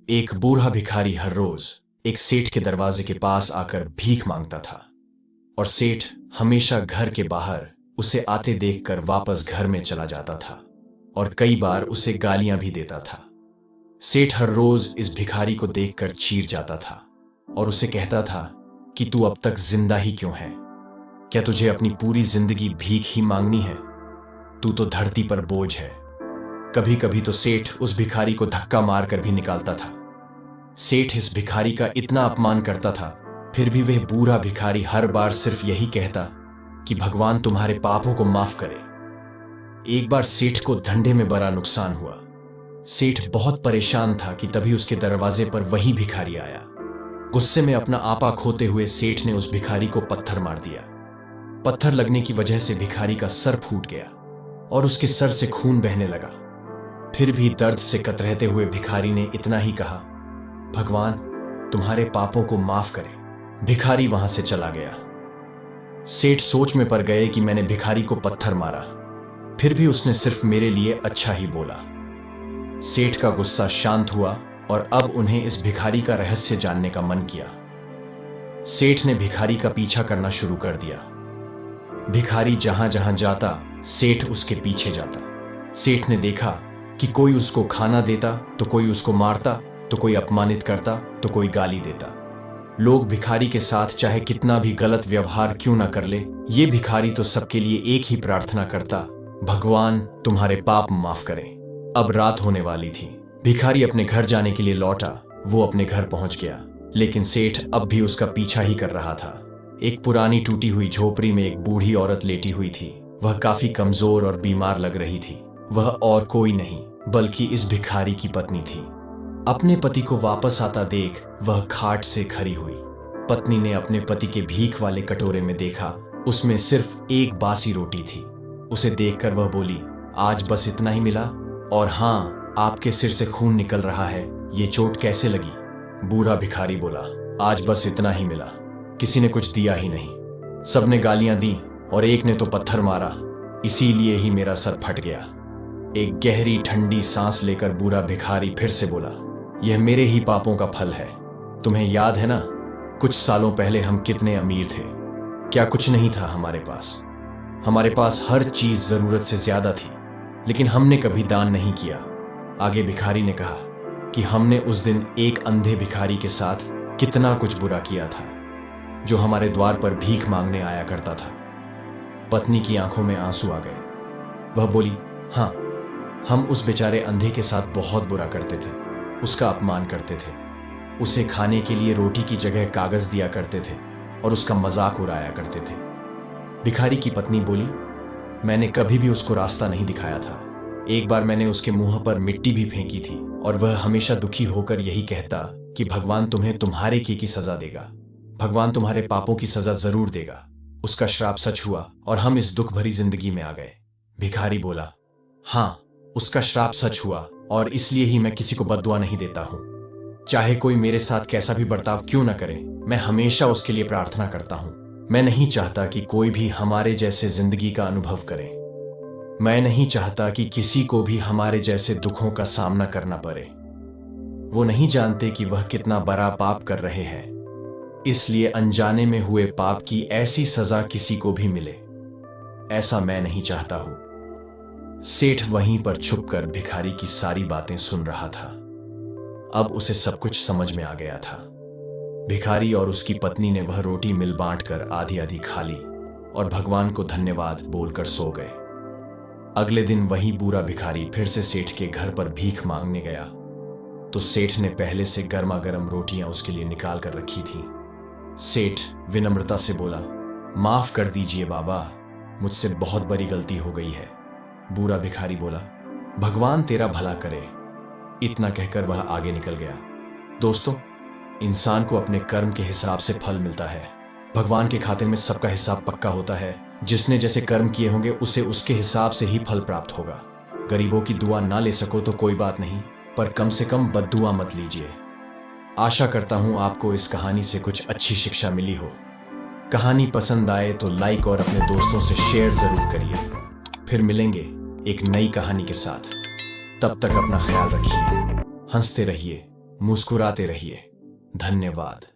एक बूढ़ा भिखारी हर रोज एक सेठ के दरवाजे के पास आकर भीख मांगता था और सेठ हमेशा घर के बाहर उसे आते देखकर वापस घर में चला जाता था और कई बार उसे गालियां भी देता था। सेठ हर रोज इस भिखारी को देखकर चीर जाता था और उसे कहता था कि तू अब तक जिंदा ही क्यों है? क्या तुझे अपनी पूरी जिंदगी भीख ही मांगनी है? तू तो धरती पर बोझ है। कभी कभी तो सेठ उस भिखारी को धक्का मारकर भी निकालता था। सेठ इस भिखारी का इतना अपमान करता था, फिर भी वह बूढ़ा भिखारी हर बार सिर्फ यही कहता कि भगवान तुम्हारे पापों को माफ करे। एक बार सेठ को धंधे में बड़ा नुकसान हुआ। सेठ बहुत परेशान था कि तभी उसके दरवाजे पर वही भिखारी आया। गुस्से में अपना आपा खोते हुए सेठ ने उस भिखारी को पत्थर मार दिया। पत्थर लगने की वजह से भिखारी का सर फूट गया और उसके सर से खून बहने लगा। फिर भी दर्द से कतराते हुए भिखारी ने इतना ही कहा, भगवान तुम्हारे पापों को माफ करे। भिखारी वहां से चला गया। सेठ सोच में पड़ गए कि मैंने भिखारी को पत्थर मारा, फिर भी उसने सिर्फ मेरे लिए अच्छा ही बोला। सेठ का गुस्सा शांत हुआ और अब उन्हें इस भिखारी का रहस्य जानने का मन किया। सेठ ने भिखारी का पीछा करना शुरू कर दिया। भिखारी जहां जहां जाता सेठ उसके पीछे जाता। सेठ ने देखा कि कोई उसको खाना देता तो कोई उसको मारता, तो कोई अपमानित करता तो कोई गाली देता। लोग भिखारी के साथ चाहे कितना भी गलत व्यवहार क्यों ना कर ले, ये भिखारी तो सबके लिए एक ही प्रार्थना करता, भगवान तुम्हारे पाप माफ करें। अब रात होने वाली थी। भिखारी अपने घर जाने के लिए लौटा। वो अपने घर पहुंच गया, लेकिन सेठ अब भी उसका पीछा ही कर रहा था। एक पुरानी टूटी हुई झोपड़ी में एक बूढ़ी औरत लेटी हुई थी। वह काफी कमजोर और बीमार लग रही थी। वह और कोई नहीं बल्कि इस भिखारी की पत्नी थी। अपने पति को वापस आता देख वह खाट से खड़ी हुई। पत्नी ने अपने पति के भीख वाले कटोरे में देखा, उसमें सिर्फ एक बासी रोटी थी। उसे देखकर वह बोली, आज बस इतना ही मिला? और हाँ, आपके सिर से खून निकल रहा है, ये चोट कैसे लगी? बूढ़ा भिखारी बोला, आज बस इतना ही मिला, किसी ने कुछ दिया ही नहीं। सबने गालियां दी और एक ने तो पत्थर मारा, इसीलिए ही मेरा सर फट गया। एक गहरी ठंडी सांस लेकर बूढ़ा भिखारी फिर से बोला, यह मेरे ही पापों का फल है। तुम्हें याद है ना, कुछ सालों पहले हम कितने अमीर थे? क्या कुछ नहीं था हमारे पास? हमारे पास हर चीज जरूरत से ज्यादा थी, लेकिन हमने कभी दान नहीं किया। आगे भिखारी ने कहा कि हमने उस दिन एक अंधे भिखारी के साथ कितना कुछ बुरा किया था, जो हमारे द्वार पर भीख मांगने आया करता था। पत्नी की आंखों में आंसू आ गए। वह बोली, हाँ, हम उस बेचारे अंधे के साथ बहुत बुरा करते थे, उसका अपमान करते थे, उसे खाने के लिए रोटी की जगह कागज दिया करते थे और उसका मजाक उड़ाया करते थे। भिखारी की पत्नी बोली, मैंने कभी भी उसको रास्ता नहीं दिखाया था। एक बार मैंने उसके मुंह पर मिट्टी भी फेंकी थी और वह हमेशा दुखी होकर यही कहता कि भगवान तुम्हें तुम्हारे की सजा देगा, भगवान तुम्हारे पापों की सजा जरूर देगा। उसका श्राप सच हुआ और हम इस दुख भरी जिंदगी में आ गए। भिखारी बोला, हाँ, उसका श्राप सच हुआ और इसलिए ही मैं किसी को बद्दुआ नहीं देता हूं। चाहे कोई मेरे साथ कैसा भी बर्ताव क्यों ना करे, मैं हमेशा उसके लिए प्रार्थना करता हूं। मैं नहीं चाहता कि कोई भी हमारे जैसे जिंदगी का अनुभव करे। मैं नहीं चाहता कि किसी को भी हमारे जैसे दुखों का सामना करना पड़े। वो नहीं जानते कि वह कितना बड़ा पाप कर रहे हैं, इसलिए अनजाने में हुए पाप की ऐसी सजा किसी को भी मिले, ऐसा मैं नहीं चाहता हूं। सेठ वहीं पर छुपकर भिखारी की सारी बातें सुन रहा था। अब उसे सब कुछ समझ में आ गया था। भिखारी और उसकी पत्नी ने वह रोटी मिल बांटकर आधी आधी खा ली और भगवान को धन्यवाद बोलकर सो गए। अगले दिन वही बूढ़ा भिखारी फिर से सेठ के घर पर भीख मांगने गया तो सेठ ने पहले से गर्मा गर्म रोटियां उसके लिए निकाल कर रखी थी। सेठ विनम्रता से बोला, माफ कर दीजिए बाबा, मुझसे बहुत बड़ी गलती हो गई है। बूढ़ा भिखारी बोला, भगवान तेरा भला करे। इतना कहकर वह आगे निकल गया। दोस्तों, इंसान को अपने कर्म के हिसाब से फल मिलता है। भगवान के खाते में सबका हिसाब पक्का होता है। जिसने जैसे कर्म किए होंगे उसे उसके हिसाब से ही फल प्राप्त होगा। गरीबों की दुआ ना ले सको तो कोई बात नहीं, पर कम से कम बद्दुआ मत लीजिए। आशा करता हूं आपको इस कहानी से कुछ अच्छी शिक्षा मिली हो। कहानी पसंद आए तो लाइक और अपने दोस्तों से शेयर जरूर करिए। फिर मिलेंगे एक नई कहानी के साथ। तब तक अपना ख्याल रखिए, हंसते रहिए, मुस्कुराते रहिए। धन्यवाद।